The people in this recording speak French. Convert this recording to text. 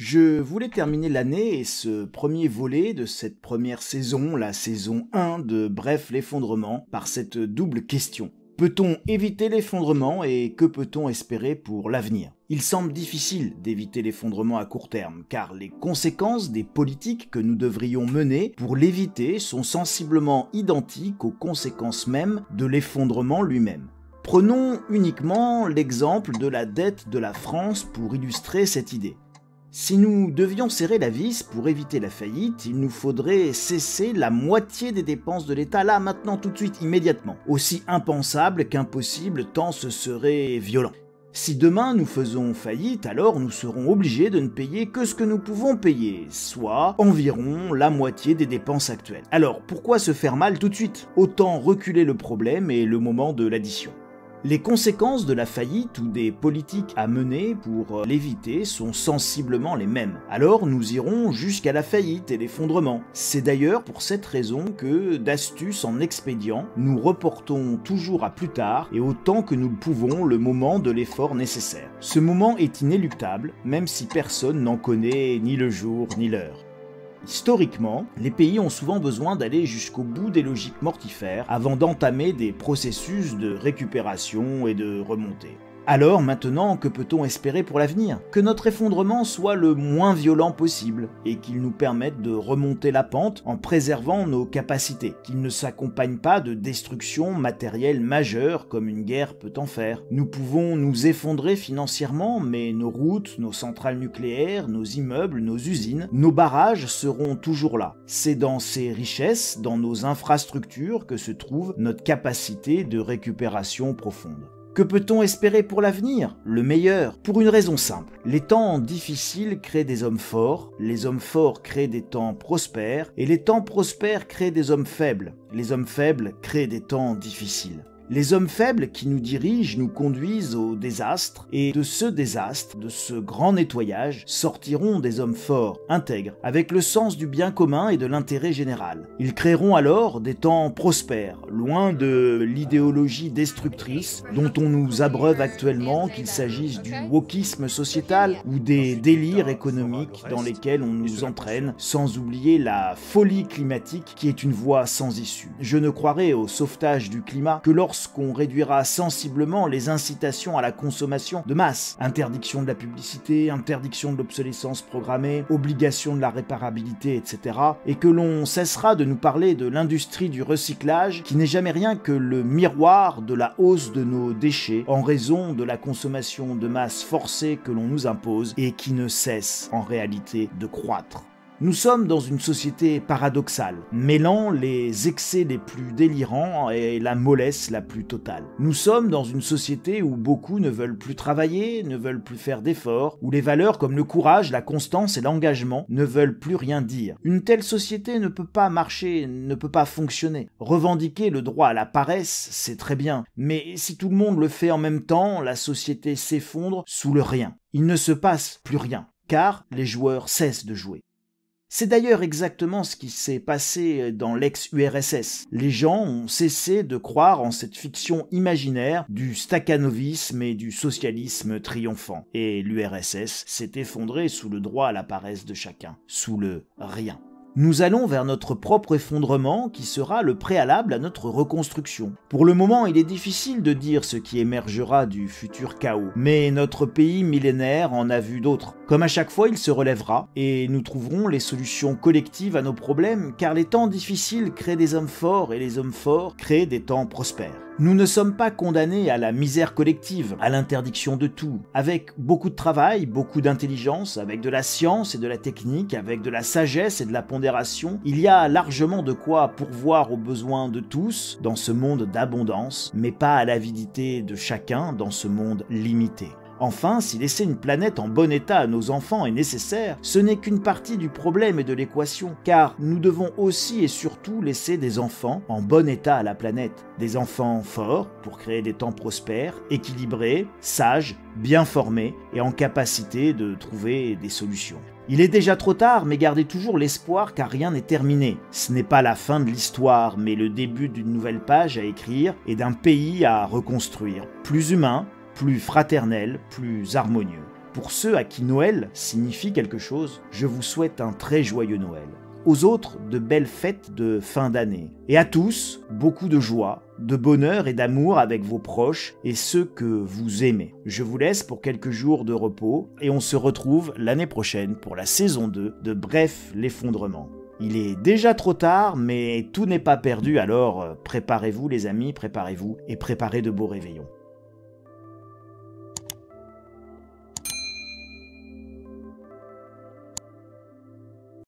Je voulais terminer l'année et ce premier volet de cette première saison, la saison 1 de Bref l'effondrement, par cette double question. Peut-on éviter l'effondrement et que peut-on espérer pour l'avenir ? Il semble difficile d'éviter l'effondrement à court terme, car les conséquences des politiques que nous devrions mener pour l'éviter sont sensiblement identiques aux conséquences mêmes de l'effondrement lui-même. Prenons uniquement l'exemple de la dette de la France pour illustrer cette idée. Si nous devions serrer la vis pour éviter la faillite, il nous faudrait cesser la moitié des dépenses de l'État là, maintenant, tout de suite, immédiatement. Aussi impensable qu'impossible tant ce serait violent. Si demain nous faisons faillite, alors nous serons obligés de ne payer que ce que nous pouvons payer, soit environ la moitié des dépenses actuelles. Alors pourquoi se faire mal tout de suite ? Autant reculer le problème et le moment de l'addition. Les conséquences de la faillite ou des politiques à mener pour l'éviter sont sensiblement les mêmes. Alors nous irons jusqu'à la faillite et l'effondrement. C'est d'ailleurs pour cette raison que, d'astuce en expédient, nous reportons toujours à plus tard et autant que nous le pouvons le moment de l'effort nécessaire. Ce moment est inéluctable, même si personne n'en connaît ni le jour ni l'heure. Historiquement, les pays ont souvent besoin d'aller jusqu'au bout des logiques mortifères avant d'entamer des processus de récupération et de remontée. Alors maintenant, que peut-on espérer pour l'avenir ? Que notre effondrement soit le moins violent possible et qu'il nous permette de remonter la pente en préservant nos capacités, qu'il ne s'accompagne pas de destruction matérielle majeure comme une guerre peut en faire. Nous pouvons nous effondrer financièrement, mais nos routes, nos centrales nucléaires, nos immeubles, nos usines, nos barrages seront toujours là. C'est dans ces richesses, dans nos infrastructures que se trouve notre capacité de récupération profonde. Que peut-on espérer pour l'avenir ? Le meilleur, pour une raison simple. Les temps difficiles créent des hommes forts, les hommes forts créent des temps prospères, et les temps prospères créent des hommes faibles. Les hommes faibles créent des temps difficiles. Les hommes faibles qui nous dirigent nous conduisent au désastre, et de ce désastre, de ce grand nettoyage, sortiront des hommes forts, intègres, avec le sens du bien commun et de l'intérêt général. Ils créeront alors des temps prospères, loin de l'idéologie destructrice dont on nous abreuve actuellement, qu'il s'agisse du wokisme sociétal ou des délires économiques dans lesquels on nous entraîne, sans oublier la folie climatique qui est une voie sans issue. Je ne croirai au sauvetage du climat que lorsqu'on réduira sensiblement les incitations à la consommation de masse. Interdiction de la publicité, interdiction de l'obsolescence programmée, obligation de la réparabilité, etc. Et que l'on cessera de nous parler de l'industrie du recyclage qui n'est jamais rien que le miroir de la hausse de nos déchets en raison de la consommation de masse forcée que l'on nous impose et qui ne cesse en réalité de croître. Nous sommes dans une société paradoxale, mêlant les excès les plus délirants et la mollesse la plus totale. Nous sommes dans une société où beaucoup ne veulent plus travailler, ne veulent plus faire d'efforts, où les valeurs comme le courage, la constance et l'engagement ne veulent plus rien dire. Une telle société ne peut pas marcher, ne peut pas fonctionner. Revendiquer le droit à la paresse, c'est très bien, mais si tout le monde le fait en même temps, la société s'effondre sous le rien. Il ne se passe plus rien, car les joueurs cessent de jouer. C'est d'ailleurs exactement ce qui s'est passé dans l'ex-URSS. Les gens ont cessé de croire en cette fiction imaginaire du stakhanovisme et du socialisme triomphant. Et l'URSS s'est effondrée sous le droit à la paresse de chacun, sous le rien. Nous allons vers notre propre effondrement qui sera le préalable à notre reconstruction. Pour le moment, il est difficile de dire ce qui émergera du futur chaos, mais notre pays millénaire en a vu d'autres. Comme à chaque fois, il se relèvera et nous trouverons les solutions collectives à nos problèmes, car les temps difficiles créent des hommes forts et les hommes forts créent des temps prospères. Nous ne sommes pas condamnés à la misère collective, à l'interdiction de tout. Avec beaucoup de travail, beaucoup d'intelligence, avec de la science et de la technique, avec de la sagesse et de la pondération, il y a largement de quoi pourvoir aux besoins de tous dans ce monde d'abondance, mais pas à l'avidité de chacun dans ce monde limité. Enfin, si laisser une planète en bon état à nos enfants est nécessaire, ce n'est qu'une partie du problème et de l'équation, car nous devons aussi et surtout laisser des enfants en bon état à la planète. Des enfants forts pour créer des temps prospères, équilibrés, sages, bien formés et en capacité de trouver des solutions. Il est déjà trop tard, mais gardez toujours l'espoir car rien n'est terminé. Ce n'est pas la fin de l'histoire, mais le début d'une nouvelle page à écrire et d'un pays à reconstruire. Plus humain, plus fraternel, plus harmonieux. Pour ceux à qui Noël signifie quelque chose, je vous souhaite un très joyeux Noël. Aux autres, de belles fêtes de fin d'année. Et à tous, beaucoup de joie, de bonheur et d'amour avec vos proches et ceux que vous aimez. Je vous laisse pour quelques jours de repos et on se retrouve l'année prochaine pour la saison 2 de Bref l'effondrement. Il est déjà trop tard, mais tout n'est pas perdu, alors préparez-vous les amis, préparez-vous et préparez de beaux réveillons.